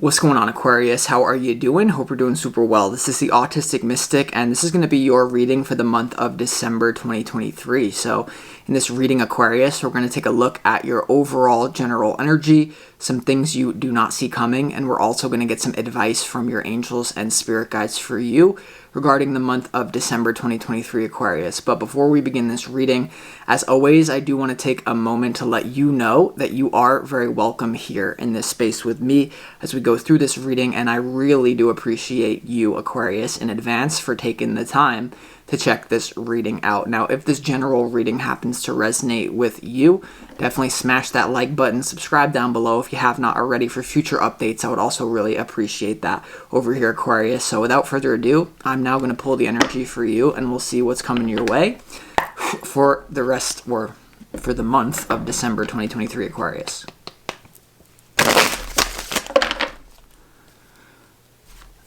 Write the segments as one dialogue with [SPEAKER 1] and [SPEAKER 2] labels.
[SPEAKER 1] What's going on, Aquarius? How are you doing? Hope you're doing super well. This is the Autistic Mystic, and this is going to be your reading for the month of December 2023. So, in this reading, Aquarius, we're going to take a look at your overall general energy, some things you do not see coming, and we're also going to get some advice from your angels and spirit guides for you regarding the month of December 2023, Aquarius. But before we begin this reading, as always, I do want to take a moment to let you know that you are very welcome here in this space with me as we go through this reading, and I really do appreciate you, Aquarius, in advance for taking the time to check this reading out. Now, if this general reading happens to resonate with you, definitely smash that like button, subscribe down below if you have not already for future updates. I would also really appreciate that over here, Aquarius. So without further ado, I'm now going to pull the energy for you, and we'll see what's coming your way for the rest, or for the month of December 2023, Aquarius.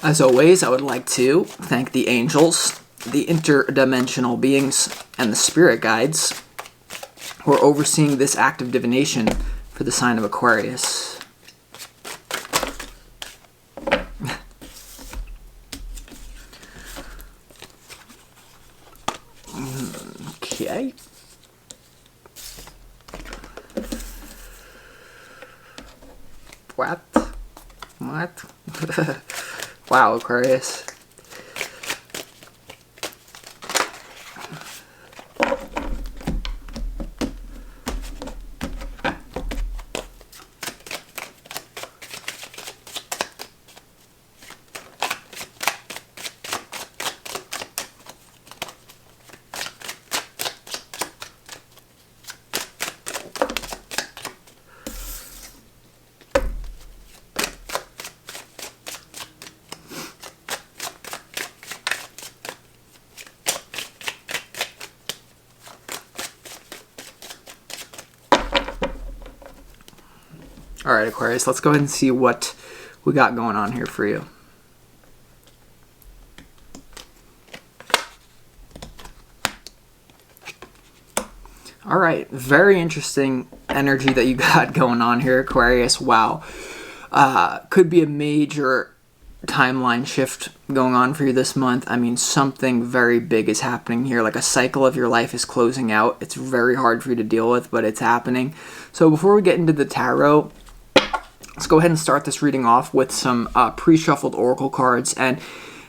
[SPEAKER 1] As always, I would like to thank the angels, the interdimensional beings, and the spirit guides who are overseeing this act of divination for the sign of Aquarius. Okay. What? Wow, Aquarius. All right, Aquarius, let's go ahead and see what we got going on here for you. All right, very interesting energy that you got going on here, Aquarius. Wow. Could be a major timeline shift going on for you this month. I mean, something very big is happening here. Like a cycle of your life is closing out. It's very hard for you to deal with, but it's happening. So before we get into the tarot, let's go ahead and start this reading off with some pre-shuffled oracle cards, and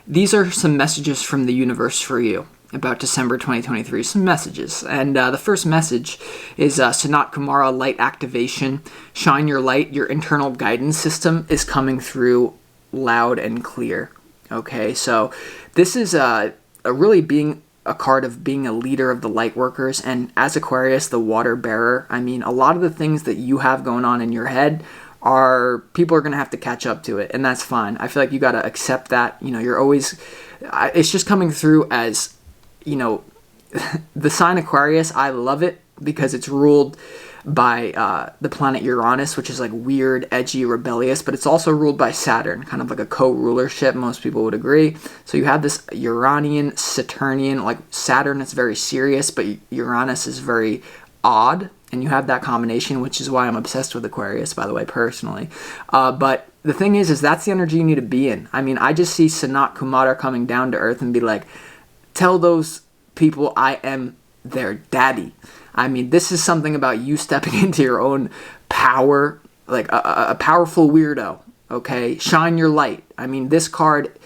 [SPEAKER 1] these are some messages from the universe for you about December 2023, some messages. And the first message is Sanat Kumara light activation. Shine your light. Your internal guidance system is coming through loud and clear. Okay, so this is a really being a card of being a leader of the light workers, and as Aquarius, the water bearer, I mean, a lot of the things that you have going on in your head people are going to have to catch up to it, and that's fine. I feel like you got to accept that. You know, you're always, it's just coming through as, you know, the sign Aquarius. I love it because it's ruled by the planet Uranus, which is like weird, edgy, rebellious, but it's also ruled by Saturn, kind of like a co-rulership. Most people would agree. So you have this Uranian, Saturnian, like Saturn is very serious, but Uranus is very odd. And you have that combination, which is why I'm obsessed with Aquarius, by the way, personally. But the thing is that's the energy you need to be in. I mean, I just see Sanat Kumara coming down to earth and be like, tell those people I am their daddy. I mean, this is something about you stepping into your own power, like a powerful weirdo, okay? Shine your light. I mean, this card,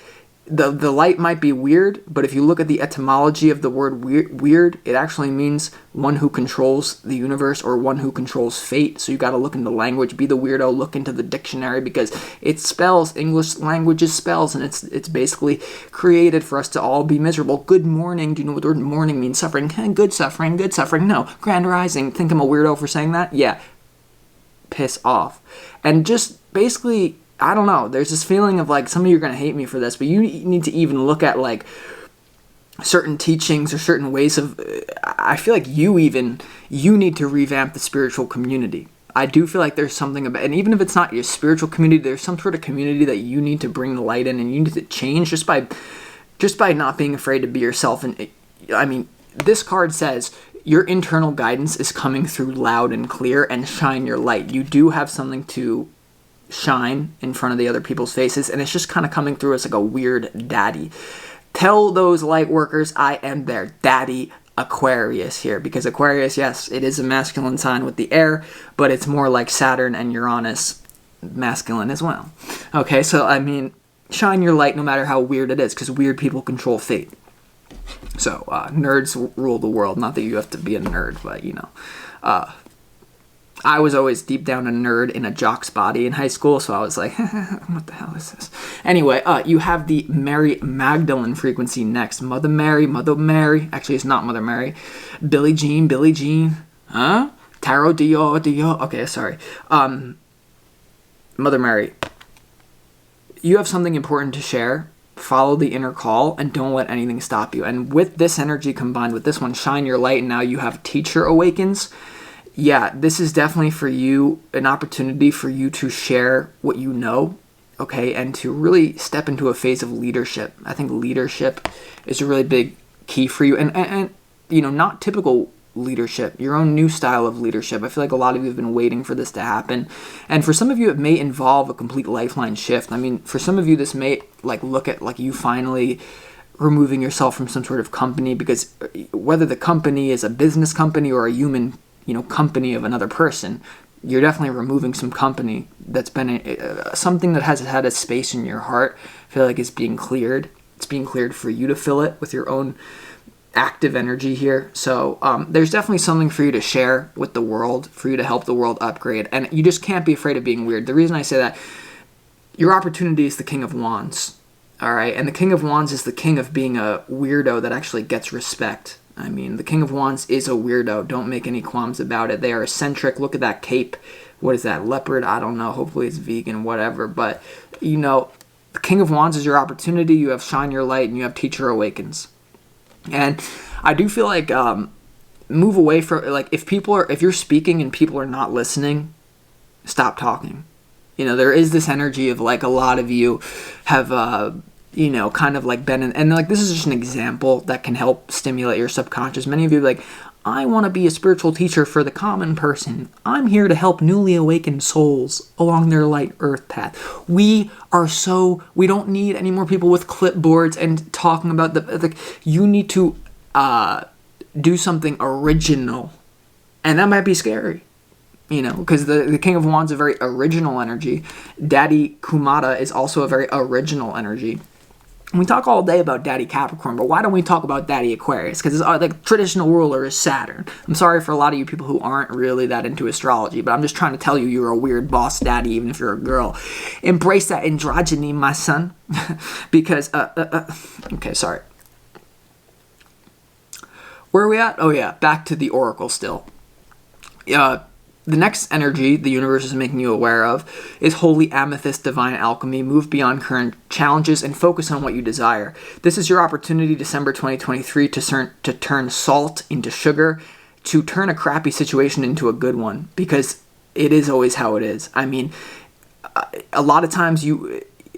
[SPEAKER 1] the light might be weird, but if you look at the etymology of the word weird, it actually means one who controls the universe or one who controls fate. So you got to look into language, be the weirdo, look into the dictionary, because it spells, English languages spells, and it's basically created for us to all be miserable. Good morning. Do you know what the word morning means? Suffering. Good suffering. Good suffering. No. Grand rising. Think I'm a weirdo for saying that? Yeah. Piss off. And just basically, I don't know, there's this feeling of like, some of you are going to hate me for this, but you need to even look at like certain teachings or certain ways of, I feel like you need to revamp the spiritual community. I do feel like there's something about, and even if it's not your spiritual community, there's some sort of community that you need to bring the light in, and you need to change just by not being afraid to be yourself. And I mean, this card says your internal guidance is coming through loud and clear, and shine your light. You do have something to shine in front of the other people's faces, and it's just kind of coming through as like a weird daddy. Tell those light workers I am their daddy Aquarius here, because Aquarius, yes, it is a masculine sign with the air, but it's more like Saturn and Uranus, masculine as well. Okay, so I mean, shine your light no matter how weird it is, because weird people control fate. So nerds rule the world. Not that you have to be a nerd, but you know, I was always deep down a nerd in a jock's body in high school, so I was like, what the hell is this? Anyway, you have the Mary Magdalene frequency next. Mother Mary, actually it's not Mother Mary. Billie Jean, huh? Tarot Dio, okay, sorry. Mother Mary, you have something important to share. Follow the inner call and don't let anything stop you. And with this energy combined with this one, shine your light, and now you have Teacher Awakens. Yeah, this is definitely for you, an opportunity for you to share what you know, okay, and to really step into a phase of leadership. I think leadership is a really big key for you, and you know, not typical leadership, your own new style of leadership. I feel like a lot of you have been waiting for this to happen, and for some of you, it may involve a complete lifeline shift. I mean, for some of you, this may like look at like you finally removing yourself from some sort of company, because whether the company is a business company or a human, you know, company of another person, you're definitely removing some company that's been something that has had a space in your heart. I feel like it's being cleared. It's being cleared for you to fill it with your own active energy here. So there's definitely something for you to share with the world, for you to help the world upgrade. And you just can't be afraid of being weird. The reason I say that, your opportunity is the King of Wands. All right. And the King of Wands is the king of being a weirdo that actually gets respect. I mean, the King of Wands is a weirdo. Don't make any qualms about it. They are eccentric. Look at that cape. What is that? Leopard? I don't know. Hopefully it's vegan, whatever. But, you know, the King of Wands is your opportunity. You have Shine Your Light and you have Teacher Awakens. And I do feel like move away from, like, if you're speaking and people are not listening, stop talking. You know, there is this energy of, like, a lot of you have, you know, kind of like been in, and like this is just an example that can help stimulate your subconscious. Many of you are like, I want to be a spiritual teacher for the common person. I'm here to help newly awakened souls along their light earth path. We don't need any more people with clipboards and talking about you need to do something original. And that might be scary, you know, because the King of Wands is a very original energy. Daddy Kumata is also a very original energy. We talk all day about Daddy Capricorn, but why don't we talk about Daddy Aquarius? Because the traditional ruler is Saturn. I'm sorry for a lot of you people who aren't really that into astrology, but I'm just trying to tell you you're a weird boss daddy, even if you're a girl. Embrace that androgyny, my son. Because, okay, sorry. Where are we at? Oh, yeah, back to the Oracle still. The next energy the universe is making you aware of is Holy Amethyst Divine Alchemy. Move beyond current challenges and focus on what you desire. This is your opportunity, December 2023, to turn salt into sugar, to turn a crappy situation into a good one, because it is always how it is. I mean, a lot of times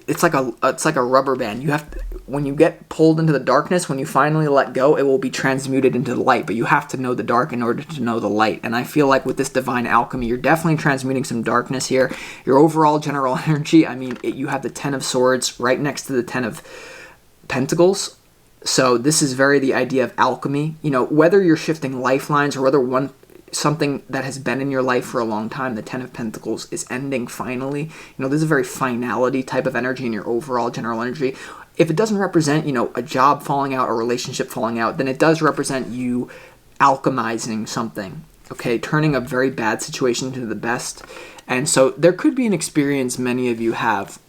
[SPEAKER 1] it's like a rubber band. When you get pulled into the darkness, when you finally let go, it will be transmuted into the light. But you have to know the dark in order to know the light. And I feel like with this divine alchemy, you're definitely transmuting some darkness here. Your overall general energy, I mean, you have the 10 of Swords right next to the 10 of Pentacles. So this is very the idea of alchemy. You know, whether you're shifting lifelines or whether something that has been in your life for a long time, the 10 of Pentacles is ending finally. You know, there's a very finality type of energy in your overall general energy. If it doesn't represent, you know, a job falling out, a relationship falling out, then it does represent you alchemizing something, okay? Turning a very bad situation into the best. And so there could be an experience many of you have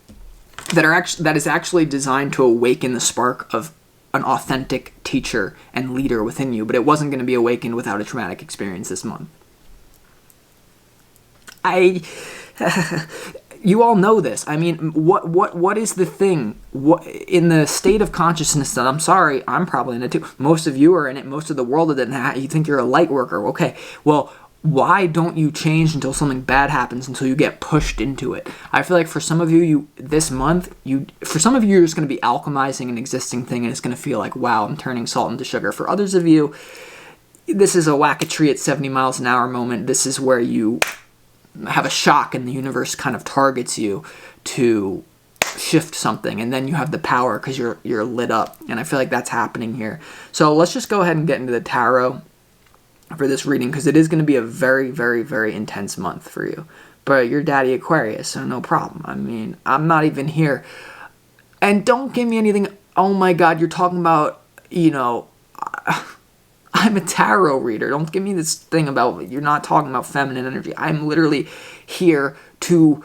[SPEAKER 1] that is actually designed to awaken the spark of an authentic teacher and leader within you, but it wasn't going to be awakened without a traumatic experience this month. You all know this. I mean, what is the thing? What in the state of consciousness that, I'm sorry, I'm probably in it too. Most of you are in it. Most of the world is in it. You think you're a light worker. Okay, well, why don't you change until something bad happens, until you get pushed into it? I feel like for some of you, this month, for some of you, you're just going to be alchemizing an existing thing, and it's going to feel like, wow, I'm turning salt into sugar. For others of you, this is a whack a tree at 70 miles an hour moment. This is where you have a shock and the universe kind of targets you to shift something, and then you have the power because you're lit up. And I feel like that's happening here. So let's just go ahead and get into the tarot for this reading, because it is going to be a very, very, very intense month for you. But you're Daddy Aquarius, so no problem. I mean, I'm not even here. And don't give me anything, oh my God, you're talking about, I'm a tarot reader. Don't give me this thing about you're not talking about feminine energy. I'm literally here to...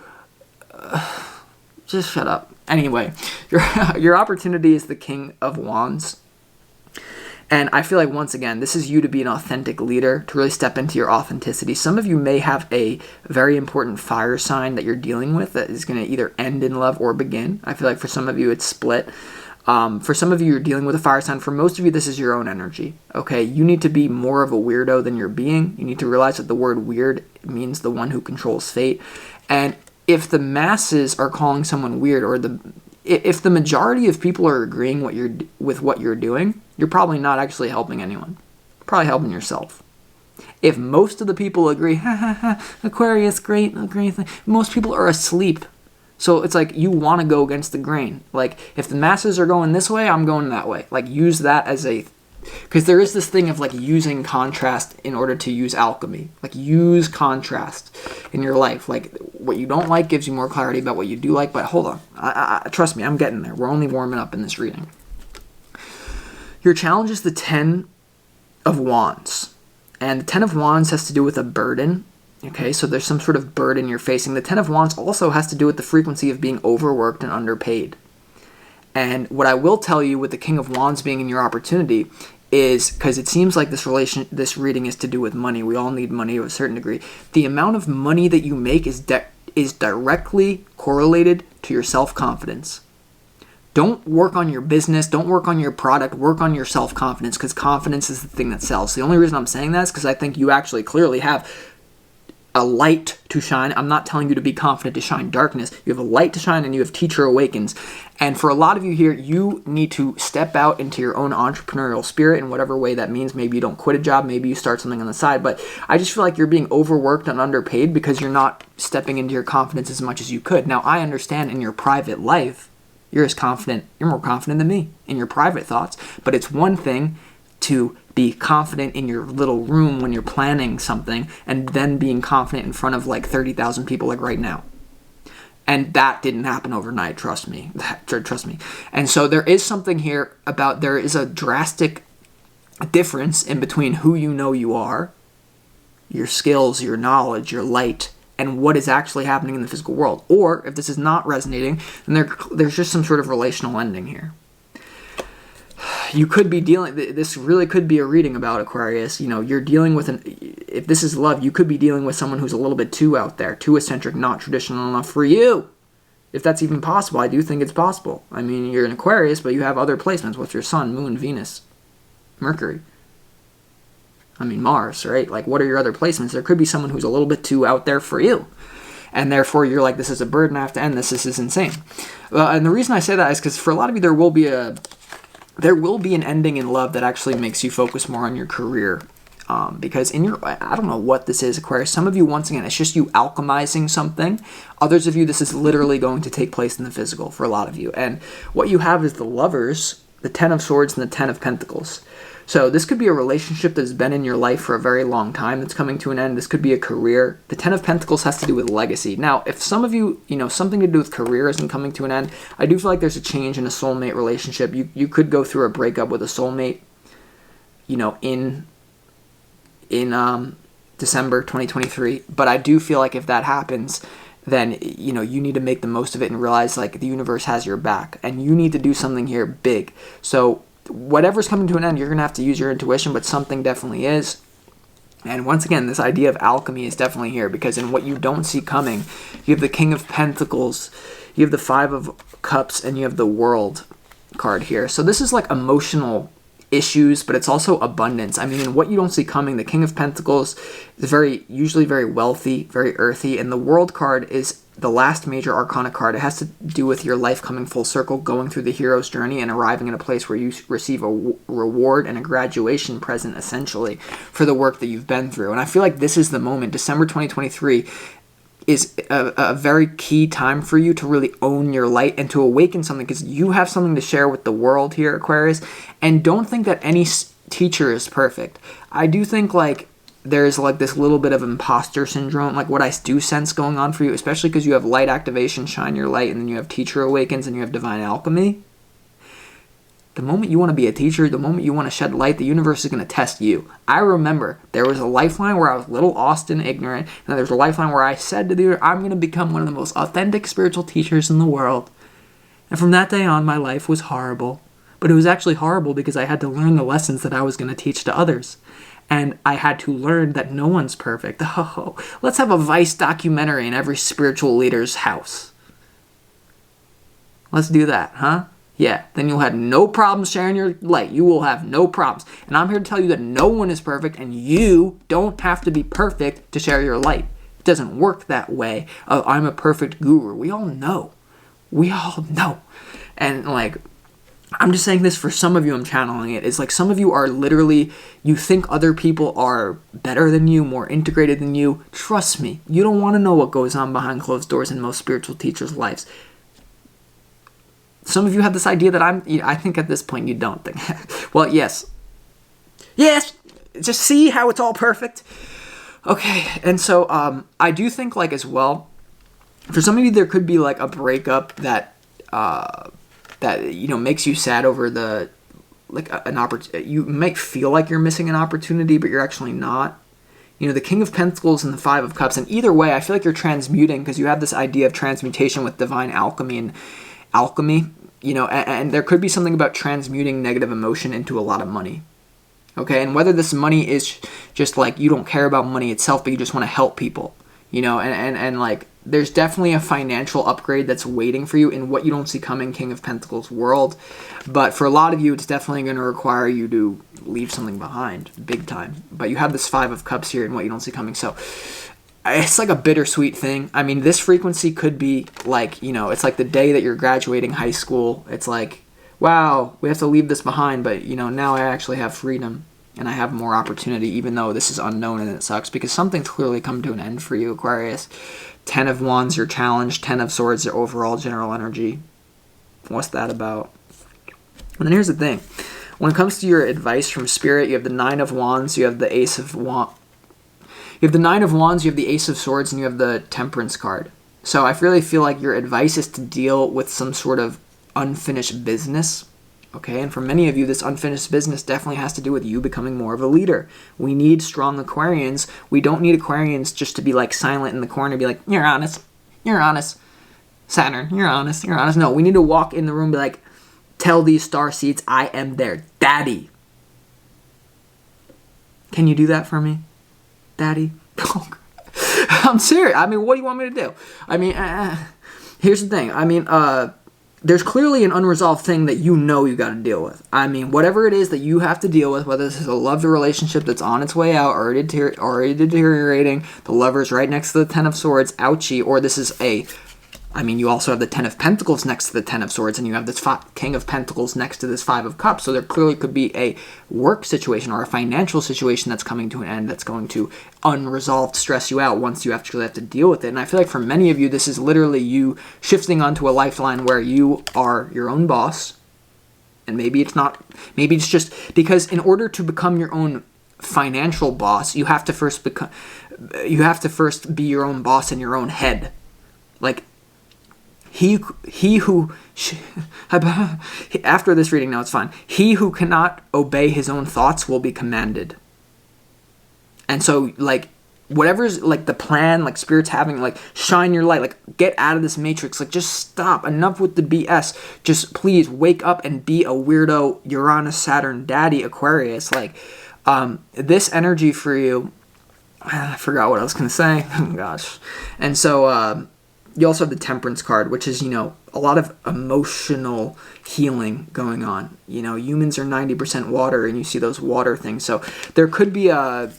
[SPEAKER 1] just shut up. Anyway, your opportunity is the King of Wands. And I feel like, once again, this is you to be an authentic leader, to really step into your authenticity. Some of you may have a very important fire sign that you're dealing with that is going to either end in love or begin. I feel like for some of you, it's split. For some of you, you're dealing with a fire sign. For most of you, this is your own energy. Okay, you need to be more of a weirdo than you're being. You need to realize that the word weird means the one who controls fate. And if the masses are calling someone weird, or if the majority of people are agreeing with what you're doing, you're probably not actually helping anyone. You're probably helping yourself. If most of the people agree, Aquarius, great, most people are asleep. So it's like you want to go against the grain. Like, if the masses are going this way, I'm going that way. Like, use that as a... Because there is this thing of, like, using contrast in order to use alchemy. Like, use contrast in your life. Like, what you don't like gives you more clarity about what you do like. But hold on. Trust me, I'm getting there. We're only warming up in this reading. Your challenge is the 10 of Wands. And the 10 of Wands has to do with a burden. Okay, so there's some sort of burden you're facing. The 10 of Wands also has to do with the frequency of being overworked and underpaid. And what I will tell you with the King of Wands being in your opportunity is, because it seems like this reading is to do with money. We all need money to a certain degree. The amount of money that you make is directly correlated to your self-confidence. Don't work on your business. Don't work on your product. Work on your self-confidence, because confidence is the thing that sells. The only reason I'm saying that is because I think you actually clearly have a light to shine. I'm not telling you to be confident to shine darkness. You have a light to shine, and you have Teacher Awakens. And for a lot of you here, you need to step out into your own entrepreneurial spirit in whatever way that means. Maybe you don't quit a job. Maybe you start something on the side. But I just feel like you're being overworked and underpaid because you're not stepping into your confidence as much as you could. Now, I understand in your private life, you're more confident than me in your private thoughts. But it's one thing to be confident in your little room when you're planning something, and then being confident in front of like 30,000 people like right now. And that didn't happen overnight, trust me. And so there is something here about, there is a drastic difference in between who you know you are, your skills, your knowledge, your light, and what is actually happening in the physical world. Or if this is not resonating, then there's just some sort of relational ending here. You could be this really could be a reading about Aquarius. You're dealing with if this is love, you could be dealing with someone who's a little bit too out there, too eccentric, not traditional enough for you. If that's even possible, I do think it's possible. I mean, you're an Aquarius, but you have other placements. What's your Sun, Moon, Venus, Mercury? I mean, Mars, right? Like, what are your other placements? There could be someone who's a little bit too out there for you. And therefore, you're like, this is a burden, I have to end this. This is insane. And the reason I say that is because for a lot of you, there will be an ending in love that actually makes you focus more on your career. Because I don't know what this is, Aquarius. Some of you, once again, it's just you alchemizing something. Others of you, this is literally going to take place in the physical for a lot of you. And what you have is the Lovers, the 10 of Swords, and the 10 of Pentacles. So this could be a relationship that's been in your life for a very long time that's coming to an end. This could be a career. The 10 of Pentacles has to do with legacy. Now, if some of you, something to do with career isn't coming to an end, I do feel like there's a change in a soulmate relationship. You could go through a breakup with a soulmate, in December 2023. But I do feel like if that happens, then, you need to make the most of it and realize, like, the universe has your back. And you need to do something here big. So whatever's coming to an end, you're going to have to use your intuition, but something definitely is. And once again, this idea of alchemy is definitely here, because in what you don't see coming, you have the King of Pentacles, you have the 5 of Cups, and you have the World card here. So this is like emotional issues, but it's also abundance. I mean, in what you don't see coming, the King of Pentacles is usually very wealthy, very earthy, and the World card is the last major arcana card. It has to do with your life coming full circle, going through the hero's journey, and arriving in a place where you receive a reward and a graduation present, essentially, for the work that you've been through. And I feel like this is the moment. December 2023, is a very key time for you to really own your light and to awaken something, because you have something to share with the world here, Aquarius. And don't think that any teacher is perfect. I do think like there's like this little bit of imposter syndrome, like what I do sense going on for you, especially because you have light activation, shine your light, and then you have teacher awakens and you have divine alchemy. The moment you want to be a teacher, the moment you want to shed light, the universe is going to test you. I remember there was a lifeline where I was little Austin ignorant, and there's a lifeline where I said to the universe, I'm going to become one of the most authentic spiritual teachers in the world. And from that day on, my life was horrible. But it was actually horrible because I had to learn the lessons that I was going to teach to others. And I had to learn that no one's perfect. Oh, let's have a Vice documentary in every spiritual leader's house. Let's do that, huh? Yeah, then you'll have no problems sharing your light. You will have no problems. And I'm here to tell you that no one is perfect, and you don't have to be perfect to share your light. It doesn't work that way. Oh, I'm a perfect guru. We all know. We all know. And like, I'm just saying this for some of you, I'm channeling it. It's like some of you are literally, you think other people are better than you, more integrated than you. Trust me, you don't want to know what goes on behind closed doors in most spiritual teachers' lives. Some of you have this idea that I think at this point you don't think. Well, yes. Yes! Just see how it's all perfect? Okay, and so I do think like as well, for some of you there could be like a breakup that makes you sad over the like an opportunity. You might feel like you're missing an opportunity, but you're actually not. You know, the King of Pentacles and the Five of Cups, and either way, I feel like you're transmuting because you have this idea of transmutation with divine alchemy and alchemy. You know, and there could be something about transmuting negative emotion into a lot of money. Okay, and whether this money is just like you don't care about money itself, but you just want to help people. You know, and like there's definitely a financial upgrade that's waiting for you in what you don't see coming, King of Pentacles world. But for a lot of you, it's definitely going to require you to leave something behind, big time. But you have this Five of Cups here in what you don't see coming. So it's like a bittersweet thing. I mean, this frequency could be like, you know, it's like the day that you're graduating high school. It's like, wow, we have to leave this behind. But, you know, now I actually have freedom. And I have more opportunity, even though this is unknown and it sucks, because something's clearly come to an end for you, Aquarius. 10 of Wands, your challenge. 10 of Swords, your overall general energy. What's that about? And then here's the thing. When it comes to your advice from Spirit, you have the 9 of Wands, you have the Ace of Wands. You have the 9 of Wands, you have the Ace of Swords, and you have the Temperance card. So I really feel like your advice is to deal with some sort of unfinished business. Okay, and for many of you, this unfinished business definitely has to do with you becoming more of a leader. We need strong Aquarians. We don't need Aquarians just to be like silent in the corner and be like, you're honest, Saturn, you're honest. No, we need to walk in the room and be like, tell these star seeds I am their daddy. Can you do that for me, daddy? I'm serious. I mean, what do you want me to do? I mean, here's the thing. I mean, there's clearly an unresolved thing that you know you got to deal with. I mean, whatever it is that you have to deal with, whether this is a love relationship that's on its way out, already deteriorating, the lover's right next to the 10 of Swords, ouchie, or this is you also have the 10 of Pentacles next to the 10 of Swords, and you have this King of Pentacles next to this 5 of Cups, so there clearly could be a work situation or a financial situation that's coming to an end that's going to unresolved stress you out once you actually have to deal with it. And I feel like for many of you, this is literally you shifting onto a lifeline where you are your own boss, and maybe it's just because in order to become your own financial boss, you have to first be your own boss in your own head. Like, He who, after this reading, now it's fine. He who cannot obey his own thoughts will be commanded. And so, like, whatever's, like, the plan, like, Spirit's having, like, shine your light, like, get out of this matrix, like, just stop, enough with the BS, just please wake up and be a weirdo Uranus, Saturn, daddy, Aquarius, like, this energy for you, I forgot what I was going to say, oh gosh, and so, you also have the Temperance card, which is, you know, a lot of emotional healing going on. You know, humans are 90% water, and you see those water things. So there could be a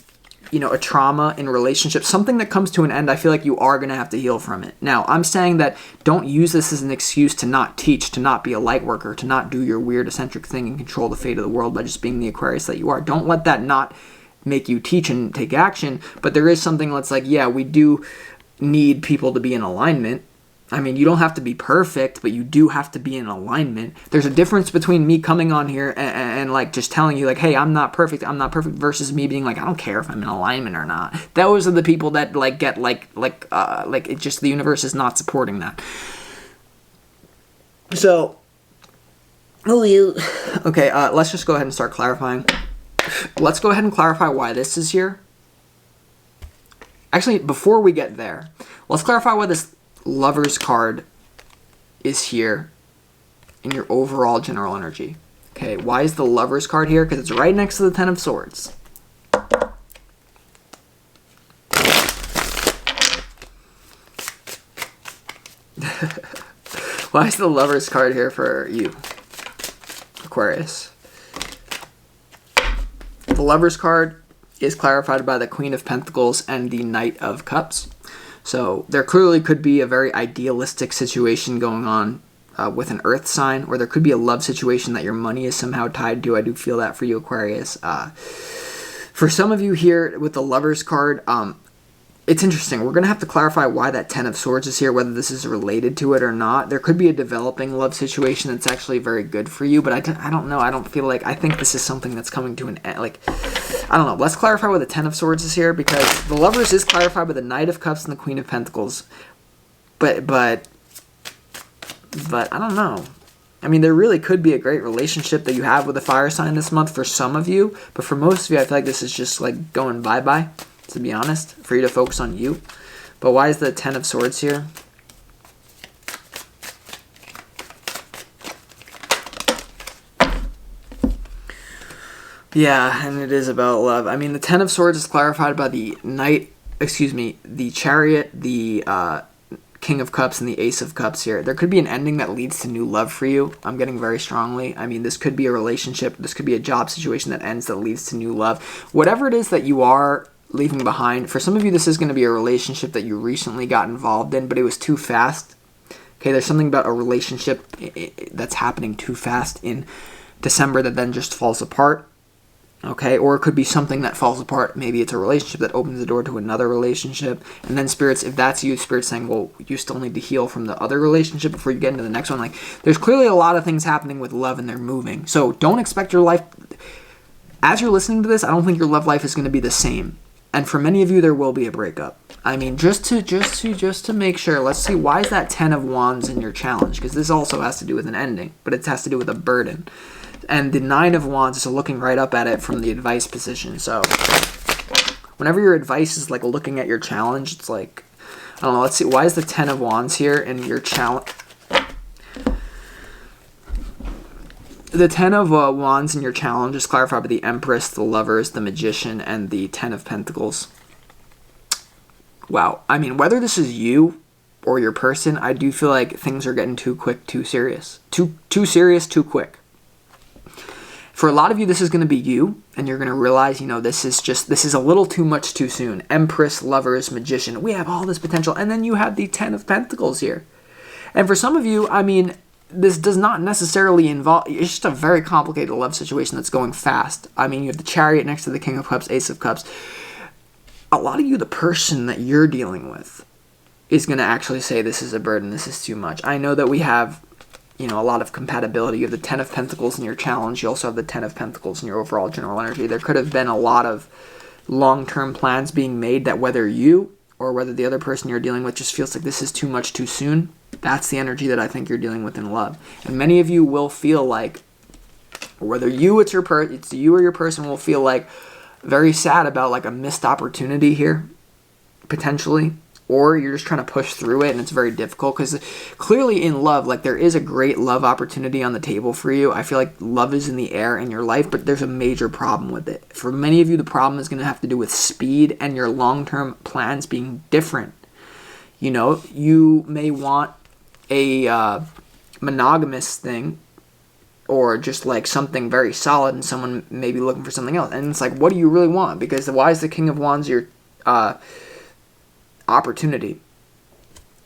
[SPEAKER 1] trauma in relationships, something that comes to an end. I feel like you are going to have to heal from it. Now, I'm saying that don't use this as an excuse to not teach, to not be a light worker, to not do your weird eccentric thing and control the fate of the world by just being the Aquarius that you are. Don't let that not make you teach and take action. But there is something that's like, yeah, we do need people to be in alignment. I mean, you don't have to be perfect, but you do have to be in alignment. There's a difference between me coming on here and like just telling you like, hey, I'm not perfect, versus me being like, I don't care if I'm in alignment or not. Those are the people that like get like it just, the universe is not supporting that. So, okay, let's just go ahead and start clarifying. Let's go ahead and clarify why this is here. Actually, before we get there, let's clarify why this Lover's card is here in your overall general energy. Okay, why is the Lover's card here? Because it's right next to the Ten of Swords. Why is the Lover's card here for you, Aquarius? The Lover's card is clarified by the Queen of Pentacles and the Knight of Cups. So there clearly could be a very idealistic situation going on with an earth sign, or there could be a love situation that your money is somehow tied to. I do feel that for you, Aquarius. For some of you here with the Lover's card, it's interesting. We're going to have to clarify why that Ten of Swords is here, whether this is related to it or not. There could be a developing love situation that's actually very good for you, but I don't know. I don't feel like, I think this is something that's coming to an end. Like, I don't know. Let's clarify why the Ten of Swords is here, because the Lovers is clarified by the Knight of Cups and the Queen of Pentacles. But I don't know. I mean, there really could be a great relationship that you have with a fire sign this month for some of you, but for most of you, I feel like this is just like going bye-bye, to be honest, for you to focus on you. But why is the Ten of Swords here? Yeah, and it is about love. I mean, the Ten of Swords is clarified by the the Chariot, the King of Cups, and the Ace of Cups here. There could be an ending that leads to new love for you. I'm getting very strongly. I mean, this could be a relationship. This could be a job situation that ends that leads to new love. Whatever it is that you are leaving behind, for some of you, this is going to be a relationship that you recently got involved in, but it was too fast. Okay, there's something about a relationship that's happening too fast in December that then just falls apart. Okay, or it could be something that falls apart. Maybe it's a relationship that opens the door to another relationship. And then spirits, if that's you, spirits saying, well, you still need to heal from the other relationship before you get into the next one. Like, there's clearly a lot of things happening with love and they're moving. So don't expect your life, as you're listening to this, I don't think your love life is going to be the same. And for many of you, there will be a breakup. I mean, just to make sure, let's see, why is that Ten of Wands in your challenge? Because this also has to do with an ending, but it has to do with a burden. And the Nine of Wands is looking right up at it from the advice position. So whenever your advice is like looking at your challenge, it's like, I don't know, let's see, why is the Ten of Wands here in your challenge? The Ten of Wands in your challenge is clarified by the Empress, the Lovers, the Magician, and the Ten of Pentacles. Wow. I mean, whether this is you or your person, I do feel like things are getting too quick, too serious. Too serious, too quick. For a lot of you, this is going to be you, and you're going to realize, you know, this is a little too much too soon. Empress, Lovers, Magician, we have all this potential, and then you have the Ten of Pentacles here. And for some of you, I mean, this does not necessarily involve, it's just a very complicated love situation that's going fast. I mean, you have the Chariot next to the King of Cups, Ace of Cups. A lot of you, the person that you're dealing with is going to actually say, this is a burden, this is too much. I know that we have, you know, a lot of compatibility. You have the Ten of Pentacles in your challenge. You also have the Ten of Pentacles in your overall general energy. There could have been a lot of long-term plans being made that whether you or whether the other person you're dealing with just feels like this is too much too soon. That's the energy that I think you're dealing with in love. And many of you will feel like, whether it's you or your person, will feel like very sad about like a missed opportunity here, potentially. Or you're just trying to push through it and it's very difficult, because clearly in love, like, there is a great love opportunity on the table for you. I feel like love is in the air in your life, but there's a major problem with it. For many of you, the problem is going to have to do with speed and your long-term plans being different. You know, you may want a monogamous thing, or just like something very solid, and someone may be looking for something else. And it's like, what do you really want? Because why is the King of Wands your opportunity?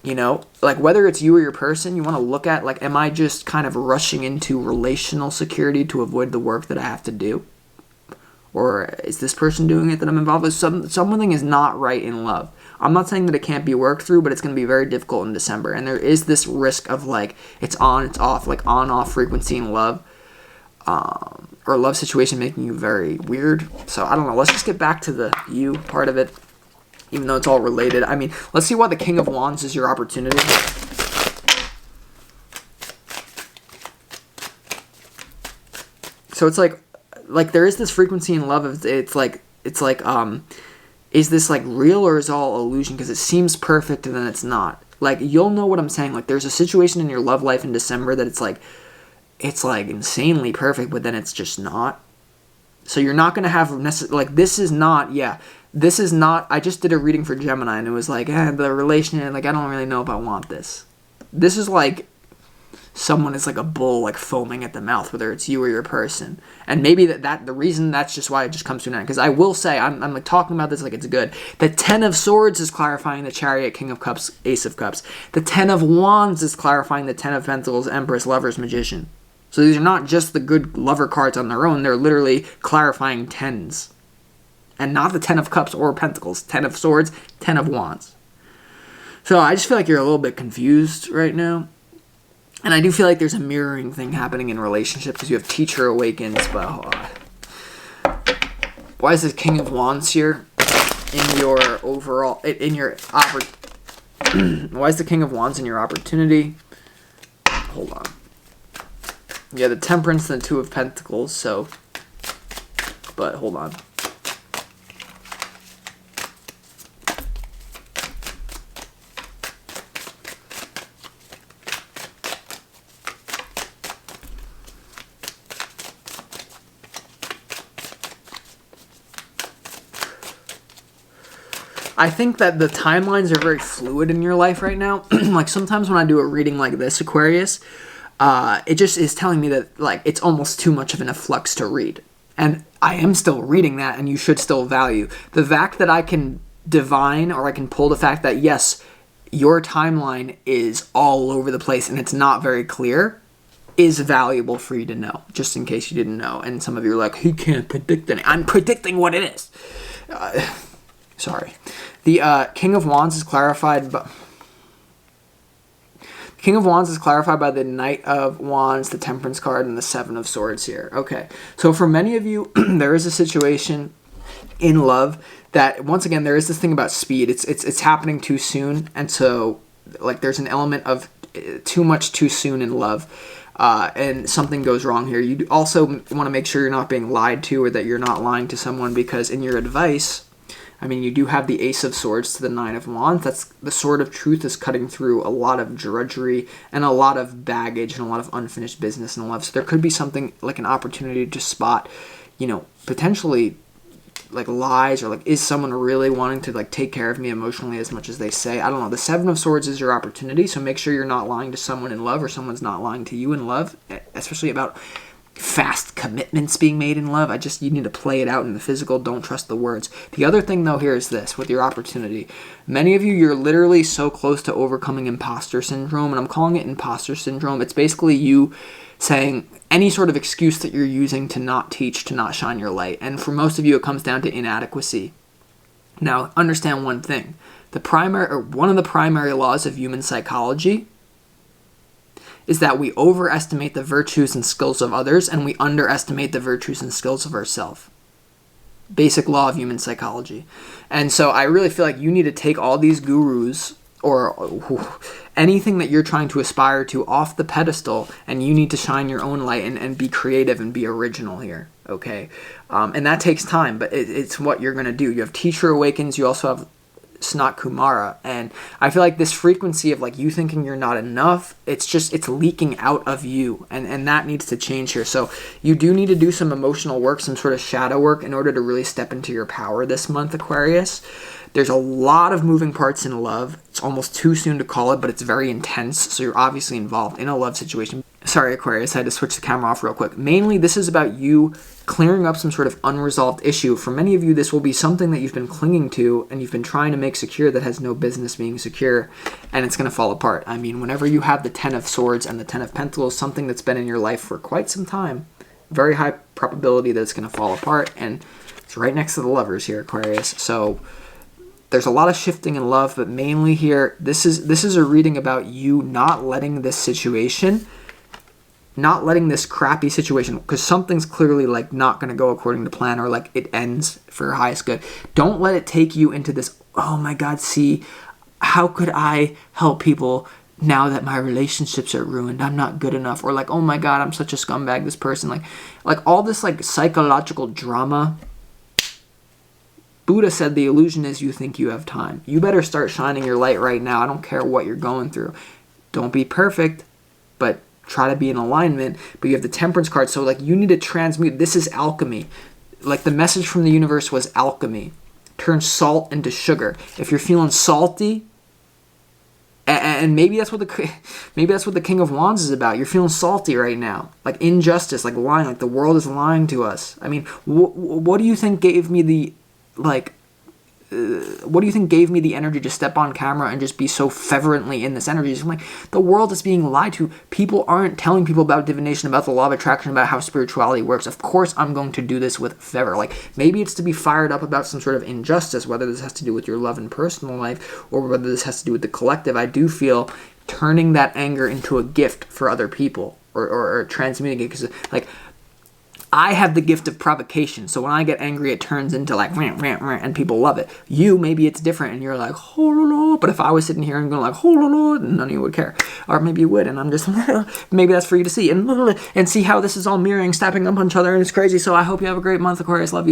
[SPEAKER 1] You know, like, whether it's you or your person, you want to look at, like, am I just kind of rushing into relational security to avoid the work that I have to do? Or is this person doing it that I'm involved with? Something is not right in love. I'm not saying that it can't be worked through, but it's going to be very difficult in December. And there is this risk of like, it's on, it's off, like on-off frequency in love. Or love situation making you very weird. So I don't know. Let's just get back to the you part of it, even though it's all related. I mean, let's see why the King of Wands is your opportunity. So it's like there is this frequency in love. It's like is this like real or is it all illusion? Because it seems perfect and then it's not. Like, you'll know what I'm saying. Like, there's a situation in your love life in December that it's like insanely perfect, but then it's just not. So you're not going to have like, this is not, I just did a reading for Gemini and it was like, the relationship, like, I don't really know if I want this. This is like someone is like a bull, like foaming at the mouth, whether it's you or your person. And maybe that the reason that's just why it just comes to an end. Because I will say, I'm like talking about this like it's good. The 10 of Swords is clarifying the Chariot, King of Cups, Ace of Cups. The 10 of Wands is clarifying the 10 of Pentacles, Empress, Lovers, Magician. So these are not just the good lover cards on their own. They're literally clarifying 10s. And not the 10 of Cups or Pentacles. 10 of Swords, 10 of Wands. So I just feel like you're a little bit confused right now. And I do feel like there's a mirroring thing happening in relationships because you have Teacher Awakens, but hold on. Why is this King of Wands here in your overall, why is the King of Wands in your opportunity? Hold on. Yeah, the Temperance and the Two of Pentacles, so, but hold on. I think that the timelines are very fluid in your life right now. Like, sometimes when I do a reading like this, Aquarius, it just is telling me that, like, it's almost too much of an efflux to read. And I am still reading that, and you should still value. The fact that I can divine, or I can pull the fact that, yes, your timeline is all over the place and it's not very clear, is valuable for you to know, just in case you didn't know. And some of you are like, he can't predict anything. I'm predicting what it is. Sorry. The King of Wands is clarified by... King of Wands is clarified by the Knight of Wands, the Temperance card, and the Seven of Swords here. Okay. So for many of you, there is a situation in love that, once again, there is this thing about speed. It's happening too soon. And so, like, there's an element of too much too soon in love. And something goes wrong here. You also want to make sure you're not being lied to, or that you're not lying to someone, because in your advice... I mean, you do have the Ace of Swords to the Nine of Wands. That's the Sword of Truth is cutting through a lot of drudgery and a lot of baggage and a lot of unfinished business in love. So there could be something like an opportunity to spot, potentially like lies, or like, is someone really wanting to like take care of me emotionally as much as they say? I don't know. The Seven of Swords is your opportunity. So make sure you're not lying to someone in love, or someone's not lying to you in love, especially about fast commitments being made in love. You need to play it out in the physical. Don't trust the words. The other thing, though, here is this, with your opportunity. Many of you, you're literally so close to overcoming imposter syndrome, and I'm calling it imposter syndrome. It's basically you saying any sort of excuse that you're using to not teach, to not shine your light. And for most of you, it comes down to inadequacy. Now, understand one thing. One of the primary laws of human psychology is that we overestimate the virtues and skills of others, and we underestimate the virtues and skills of ourselves. Basic law of human psychology. And so I really feel like you need to take all these gurus, or anything that you're trying to aspire to, off the pedestal, and you need to shine your own light and be creative and be original here, okay? And that takes time, but it's what you're going to do. You have Teacher Awakens, you also have Snot Kumara, and I feel like this frequency of like you thinking you're not enough, it's leaking out of you, and that needs to change here. So you do need to do some emotional work, some sort of shadow work, in order to really step into your power this month, Aquarius. There's a lot of moving parts in love. It's almost too soon to call it, but it's very intense, so you're obviously involved in a love situation. Sorry, Aquarius, I had to switch the camera off real quick. Mainly, this is about you clearing up some sort of unresolved issue. For many of you, this will be something that you've been clinging to and you've been trying to make secure that has no business being secure, and it's going to fall apart. I mean, whenever you have the 10 of Swords and the 10 of Pentacles, something that's been in your life for quite some time, very high probability that it's going to fall apart, and it's right next to the Lovers here, Aquarius. So There's a lot of shifting in love, but mainly here, this is a reading about you not letting this situation, not letting this crappy situation, because something's clearly like not going to go according to plan, or like it ends for your highest good. Don't let it take you into this, oh my God, see, how could I help people now that my relationships are ruined? I'm not good enough. Or like, oh my God, I'm such a scumbag, this person. Like all this like psychological drama. Buddha said the illusion is you think you have time. You better start shining your light right now. I don't care what you're going through. Don't be perfect, but try to be in alignment. But you have the Temperance card, so like you need to transmute. This is alchemy. Like the message from the universe was alchemy. Turn salt into sugar. If you're feeling salty, and maybe that's what the King of Wands is about. You're feeling salty right now, like injustice, like lying, like the world is lying to us. I mean, what do you think gave me the energy to step on camera and just be so fervently in this energy? I'm like, the world is being lied to. People aren't telling people about divination, about the law of attraction, about how spirituality works. Of course I'm going to do this with fervor. Like, maybe it's to be fired up about some sort of injustice, whether this has to do with your love and personal life, or whether this has to do with the collective. I do feel turning that anger into a gift for other people, or transmuting it, because like, I have the gift of provocation, so when I get angry, it turns into like, rant, and people love it. You, maybe it's different, and you're like, oh, la, la. But if I was sitting here and going like, oh, la, la, none of you would care. Or maybe you would, and I'm just, maybe that's for you to see. And see how this is all mirroring, stepping up on each other, and it's crazy. So I hope you have a great month, Aquarius. Love you.